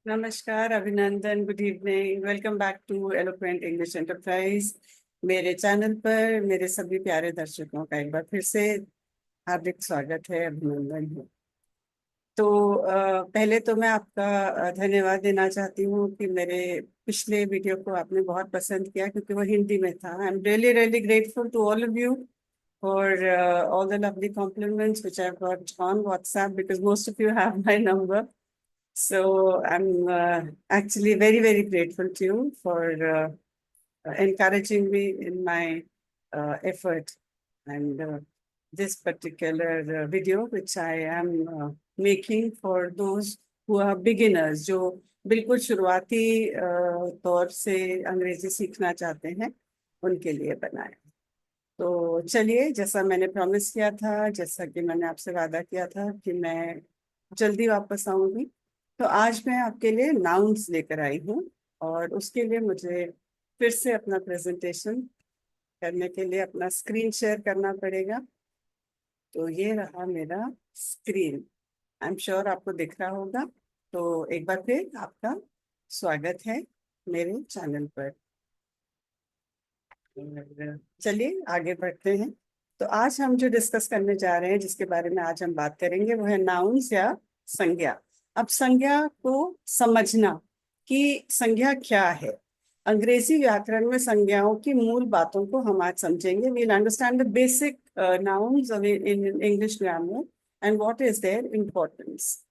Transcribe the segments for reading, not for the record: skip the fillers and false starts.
नमस्कार, अभिनंदन, good evening, welcome back to eloquent English enterprise. मेरे चैनल पर मेरे सभी प्यारे दर्शकों का एक बार फिर से हार्दिक स्वागत है, अभिनंदन है। तो पहले तो मैं आपका धन्यवाद देना चाहती हूँ कि मेरे पिछले वीडियो को आपने बहुत पसंद किया, क्योंकि वो हिंदी में था। I am really really grateful to all of you for all the lovely compliments which I've got on WhatsApp, because most of you have my number. So I'm actually very, very grateful to you for encouraging me in my effort. And this particular video, which I am making for those who are beginners, जो बिल्कुल शुरुआती तौर से अंग्रेजी सीखना चाहते हैं, उनके लिए बनाया। तो चलिए, जैसा मैंने प्रॉमिस किया था, जैसा कि मैंने आपसे वादा किया था कि मैं जल्दी वापस आऊंगी, तो आज मैं आपके लिए नाउन्स लेकर आई हूँ। और उसके लिए मुझे फिर से अपना प्रेजेंटेशन करने के लिए अपना स्क्रीन शेयर करना पड़ेगा। तो ये रहा मेरा स्क्रीन। आई एम श्योर आपको दिख रहा होगा। तो एक बार फिर आपका स्वागत है मेरे चैनल पर। चलिए आगे बढ़ते हैं। तो आज हम जो डिस्कस करने जा रहे हैं, जिसके बारे में आज हम बात करेंगे, वो है नाउन्स या संज्ञा। अब संज्ञा को समझना कि संज्ञा क्या है। अंग्रेजी व्याकरण में संज्ञाओं की मूल बातों को हम आज समझेंगे। We'll understand the basic nouns in English grammar and what is their importance.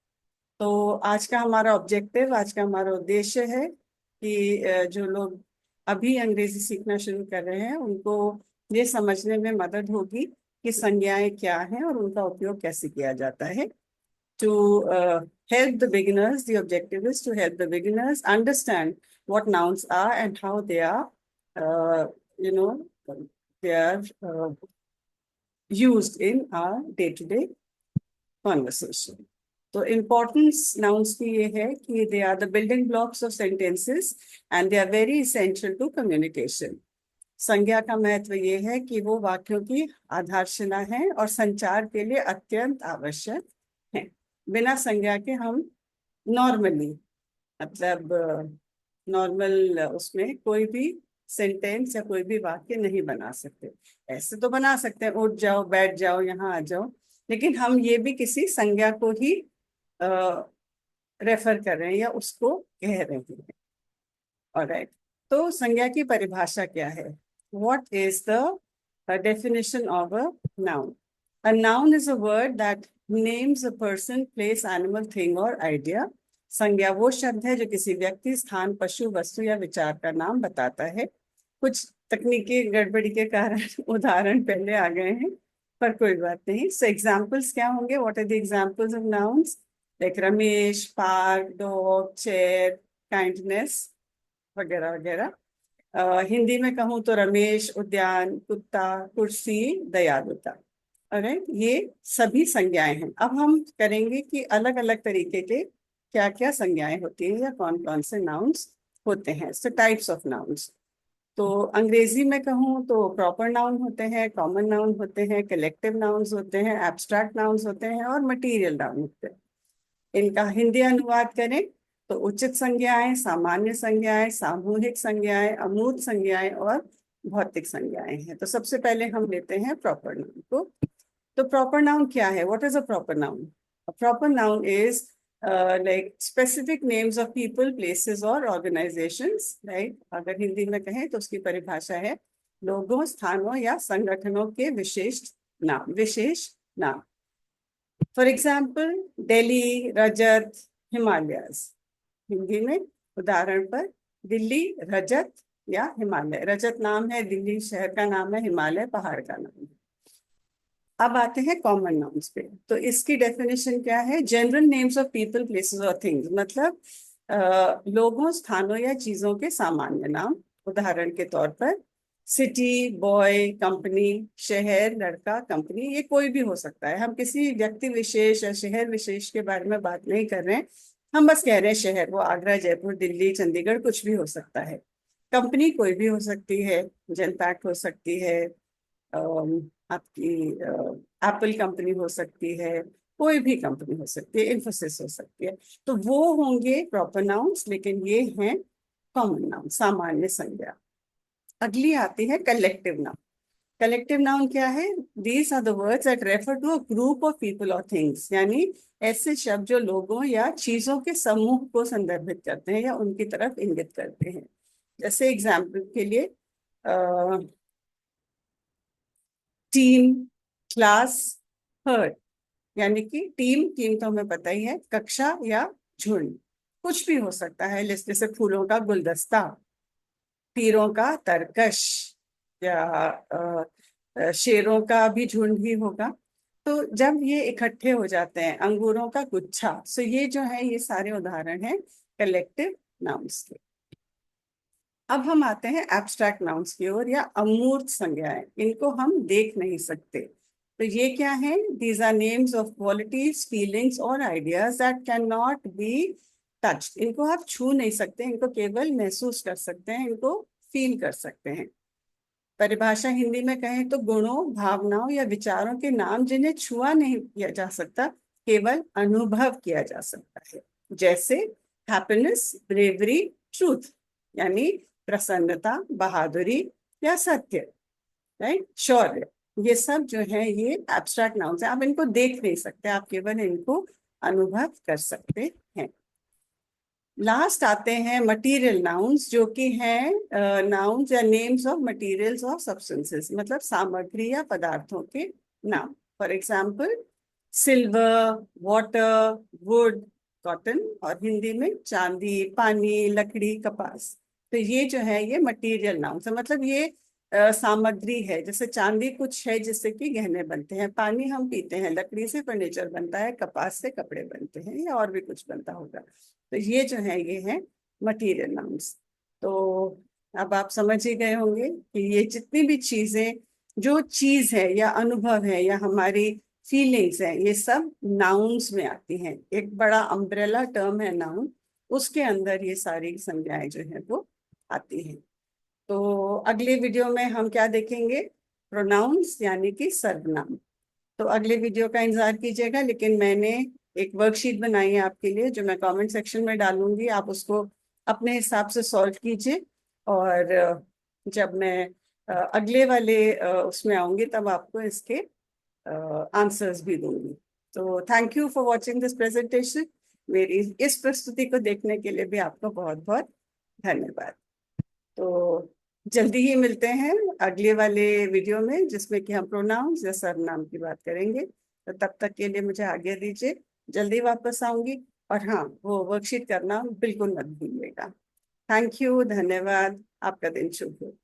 तो आज का हमारा ऑब्जेक्टिव, आज का हमारा उद्देश्य है कि जो लोग अभी अंग्रेजी सीखना शुरू कर रहे हैं, उनको ये समझने में मदद होगी कि संज्ञाएं क्या हैं और उनका उपयोग कैसे किया जाता है। To help the beginners, the objective is to help the beginners understand what nouns are and how they are, uh, you know, they are used in our day-to-day conversation. तो इम्पोर्टेंस नाउन्स की ये है कि they are the building blocks of sentences and they are very essential to communication. संज्ञा का महत्व ये है कि वो वाक्यों की आधारशिला है और संचार के लिए अत्यंत आवश्यक है। बिना संज्ञा के हम नॉर्मली, मतलब नॉर्मल उसमें कोई भी सेंटेंस या कोई भी वाक्य नहीं बना सकते। ऐसे तो बना सकते हैं, उठ जाओ, बैठ जाओ, यहाँ आ जाओ, लेकिन हम ये भी किसी संज्ञा को ही रेफर कर रहे हैं या उसको कह रहे हैं। ऑलराइट, तो संज्ञा की परिभाषा क्या है? What is the definition of a noun? A noun is a word that names a person, place, animal, thing और आइडिया। संज्ञा वो शब्द है जो किसी व्यक्ति, स्थान, पशु, वस्तु या विचार का नाम बताता है। कुछ तकनीकी गड़बड़ी के कारण उदाहरण पहले आ गए हैं, पर कोई बात नहीं। सो एग्जाम्पल्स क्या होंगे? What are the examples of nouns? Like Ramesh, park, dog, chair, kindness, वगैरह वगैरह। हिंदी में कहूँ तो रमेश, उद्यान, कुत्ता, कुर्सी, दयालुता। अरे ये सभी संज्ञाएं हैं। अब हम करेंगे कि अलग अलग तरीके के क्या क्या संज्ञाएं होती हैं या कौन कौन से नाउन्स होते हैं। सो टाइप्स ऑफ नाउन्स। तो अंग्रेजी में कहूँ तो प्रॉपर नाउन होते हैं, कॉमन नाउन होते हैं, कलेक्टिव नाउन्स होते हैं, एब्स्ट्रैक्ट नाउन्स होते हैं और मटीरियल नाउन होते हैं। इनका हिंदी अनुवाद करें तो उचित संज्ञाएं, सामान्य संज्ञाएं, सामूहिक संज्ञाएं, अमूर्त संज्ञाएं और भौतिक संज्ञाएं हैं। तो सबसे पहले हम लेते हैं प्रॉपर नाउन को। तो प्रॉपर नाउन क्या है? What is a proper noun? A proper noun is like specific names of people, places और ऑर्गेनाइजेशंस, राइट। अगर हिंदी में कहें तो उसकी परिभाषा है लोगों, स्थानों या संगठनों के विशेष नाम, विशेष नाम। For example Delhi, Rajat, Himalayas. Hindi में उदाहरण पर दिल्ली, रजत या हिमालय। रजत नाम है, दिल्ली शहर का नाम है, हिमालय पहाड़ का नाम है। अब आते हैं कॉमन नाउन्स पे। तो इसकी डेफिनेशन क्या है? General names of people, places और थिंग्स, मतलब लोगों, स्थानों या चीजों के सामान्य नाम। उदाहरण के तौर पर सिटी, बॉय, कंपनी, शहर, लड़का, कंपनी, ये कोई भी हो सकता है। हम किसी व्यक्ति विशेष या शहर विशेष के बारे में बात नहीं कर रहे हैं, हम बस कह रहे हैं शहर। वो आगरा, जयपुर, दिल्ली, चंडीगढ़ कुछ भी हो सकता है। कंपनी कोई भी हो सकती है, जनपैक्ट हो सकती है, आपकी एप्पल कंपनी हो सकती है, कोई भी कंपनी हो सकती है, इन्फोसिस हो सकती है। तो वो होंगे प्रॉपर नाउन्स, लेकिन ये हैं कॉमन नाउन, सामान्य संज्ञा। अगली आती है कलेक्टिव नाउन। कलेक्टिव नाउन क्या है? These are the words that refer to a group of people और थिंग्स, यानी ऐसे शब्द जो लोगों या चीजों के समूह को संदर्भित करते हैं या उनकी तरफ इंगित करते हैं। जैसे एग्जाम्पल के लिए टीम, क्लास, हर्ड। यानी कि टीम, टीम तो हमें पता ही है, कक्षा या झुंड, कुछ भी हो सकता है। जैसे फूलों का गुलदस्ता, तीरों का तरकश, या शेरों का भी झुंड ही होगा। तो जब ये इकट्ठे हो जाते हैं, अंगूरों का गुच्छा, सो ये जो है ये सारे उदाहरण हैं कलेक्टिव नाउन्स के। अब हम आते हैं एब्स्ट्रैक्ट नाउन्स की ओर, या अमूर्त संज्ञाएं। इनको हम देख नहीं सकते। तो ये क्या है? These are names of qualities, feelings और ideas that can not be touched. इनको आप छू नहीं सकते, इनको केवल महसूस कर सकते हैं, इनको फील कर सकते हैं। परिभाषा हिंदी में कहें तो गुणों, भावनाओं या विचारों के नाम जिन्हें छुआ नहीं किया जा सकता, केवल अनुभव किया जा सकता है। जैसे हैप्पीनेस, ब्रेवरी, ट्रूथ, यानी प्रसन्नता, बहादुरी या सत्य, राइट, शौर्य। ये सब जो है ये एब्स्ट्रैक्ट नाउन्स है। आप इनको देख नहीं सकते, आप केवल इनको अनुभव कर सकते हैं। लास्ट आते हैं मटेरियल नाउन्स, जो कि हैं नाउन्स या नेम्स ऑफ मटेरियल्स और सब्सटेंसेस, मतलब सामग्री या पदार्थों के नाम। For example silver, water, would, cotton, और हिंदी में चांदी, पानी, लकड़ी, कपास। तो ये जो है ये मटेरियल नाउन्स है, मतलब ये सामग्री है। जैसे चांदी कुछ है जिससे कि गहने बनते हैं, पानी हम पीते हैं, लकड़ी से फर्नीचर बनता है, कपास से कपड़े बनते हैं, या और भी कुछ बनता होगा। तो ये जो है ये है मटेरियल नाउन्स। तो अब आप समझ ही गए होंगे कि ये जितनी भी चीजें, जो चीज है या अनुभव है या हमारी फीलिंग्स है, ये सब नाउन्स में आती हैं। एक बड़ा अम्ब्रेला टर्म है नाउन, उसके अंदर ये सारी संज्ञाएं जो है वो आती हैं। तो अगले वीडियो में हम क्या देखेंगे? प्रोनाउंस, यानी कि सर्वनाम। तो अगले वीडियो का इंतजार कीजिएगा। लेकिन मैंने एक वर्कशीट बनाई है आपके लिए, जो मैं कमेंट सेक्शन में डालूंगी, आप उसको अपने हिसाब से सॉल्व कीजिए। और जब मैं अगले वाले उसमें आऊंगी, तब आपको इसके आंसर्स भी दूंगी। तो thank you for watching this presentation. मेरी इस प्रस्तुति को देखने के लिए भी आपको बहुत बहुत धन्यवाद। तो जल्दी ही मिलते हैं अगले वाले वीडियो में, जिसमें कि हम प्रोनाउंस या सर्वनाम की बात करेंगे। तो तब तक के लिए मुझे आज्ञा दीजिए, जल्दी वापस आऊंगी। और हाँ, वो वर्कशीट करना बिल्कुल मत भूलिएगा। थैंक यू, धन्यवाद। आपका दिन शुभ हो।